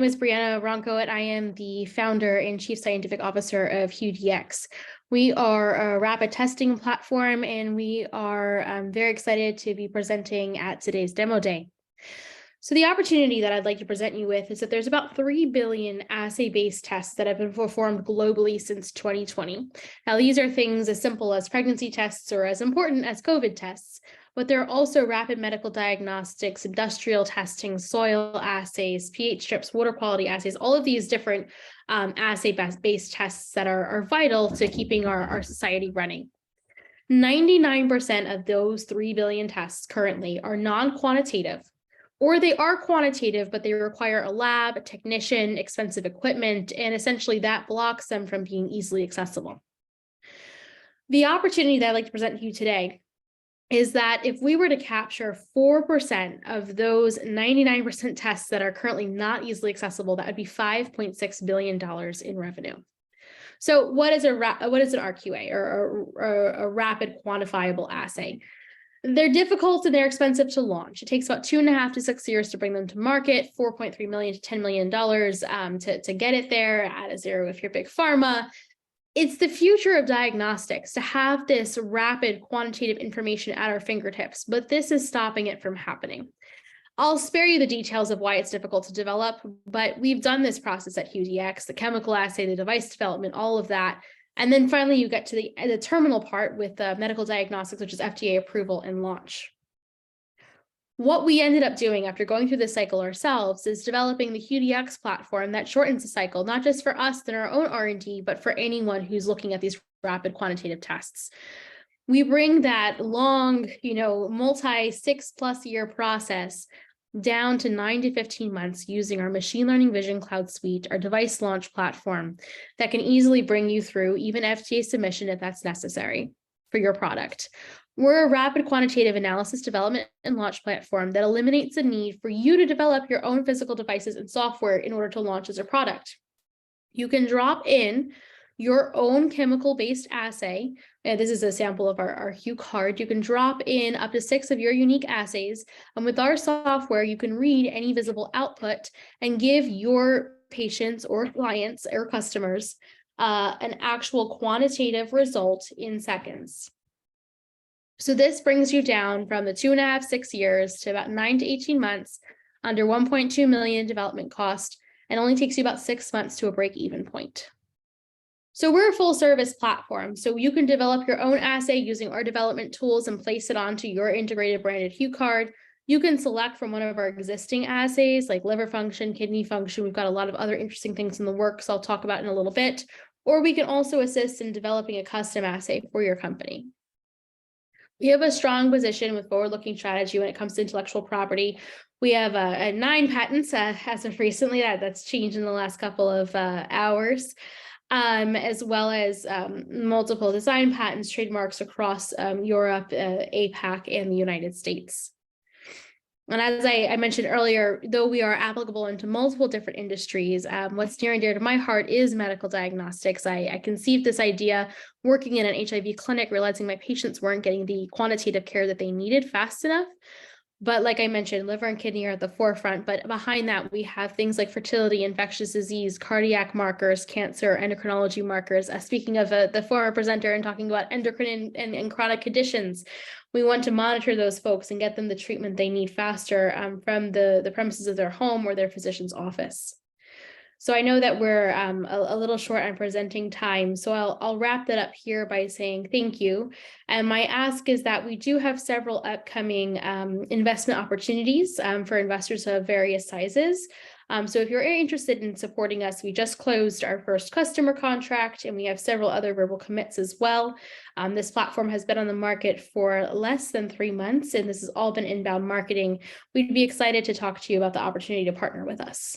My name is Brianna Ronco, and I am the founder and chief scientific officer of HueDx. We are a rapid testing platform, and we are very excited to be presenting at today's demo day. So the opportunity that I'd like to present you with is that there's about 3 billion assay-based tests that have been performed globally since 2020. Now, these are things as simple as pregnancy tests or as important as COVID tests, but there are also rapid medical diagnostics, industrial testing, soil assays, pH strips, water quality assays, all of these different assay-based tests that are vital to keeping our society running. 99% of those 3 billion tests currently are non-quantitative, or they are quantitative, but they require a lab, a technician, expensive equipment, and essentially that blocks them from being easily accessible. The opportunity that I'd like to present to you today is that if we were to capture 4% of those 99% tests that are currently not easily accessible, that would be $5.6 billion in revenue. So what is an RQA, or a rapid quantifiable assay? They're difficult and they're expensive to launch. It takes about 2.5 to 6 years to bring them to market, $4.3 million to $10 million to get it there, add a zero if you're big pharma. It's the future of diagnostics to have this rapid quantitative information at our fingertips, but this is stopping it from happening. I'll spare you the details of why it's difficult to develop, but we've done this process at HueDx, the chemical assay, the device development, all of that. And then finally, you get to the terminal part with medical diagnostics, which is FDA approval and launch. What we ended up doing after going through this cycle ourselves is developing the HueDx platform that shortens the cycle, not just for us and our own R&D, but for anyone who's looking at these rapid quantitative tests. We bring that long, multi 6+ year process down to 9 to 15 months using our machine learning vision cloud suite, our device launch platform that can easily bring you through even FDA submission if that's necessary for your product. We're a rapid quantitative analysis development and launch platform that eliminates the need for you to develop your own physical devices and software in order to launch as a product. You can drop in your own chemical-based assay. And this is a sample of our Hue card. You can drop in up to 6 of your unique assays. And with our software, you can read any visible output and give your patients or clients or customers an actual quantitative result in seconds. So this brings you down from the 2.5, 6 years to about 9 to 18 months, under 1.2 million development cost, and only takes you about 6 months to a break-even point. So we're a full service platform. So you can develop your own assay using our development tools and place it onto your integrated branded Hue card. You can select from one of our existing assays like liver function, kidney function. We've got a lot of other interesting things in the works I'll talk about in a little bit. Or we can also assist in developing a custom assay for your company. We have a strong position with forward-looking strategy when it comes to intellectual property. We have 9 patents as of recently. That's changed in the last couple of hours. As well as multiple design patents, trademarks across Europe, APAC, and the United States. And as I mentioned earlier, though we are applicable into multiple different industries, what's near and dear to my heart is medical diagnostics. I conceived this idea working in an HIV clinic, realizing my patients weren't getting the quantitative care that they needed fast enough. But like I mentioned, liver and kidney are at the forefront, but behind that, we have things like fertility, infectious disease, cardiac markers, cancer, endocrinology markers. Speaking of the former presenter and talking about endocrine and chronic conditions, we want to monitor those folks and get them the treatment they need faster from the premises of their home or their physician's office. So I know that we're a little short on presenting time, so I'll wrap that up here by saying thank you. And my ask is that we do have several upcoming investment opportunities for investors of various sizes. So if you're interested in supporting us, we just closed our first customer contract, and we have several other verbal commits as well. This platform has been on the market for less than 3 months, and this has all been inbound marketing. We'd be excited to talk to you about the opportunity to partner with us.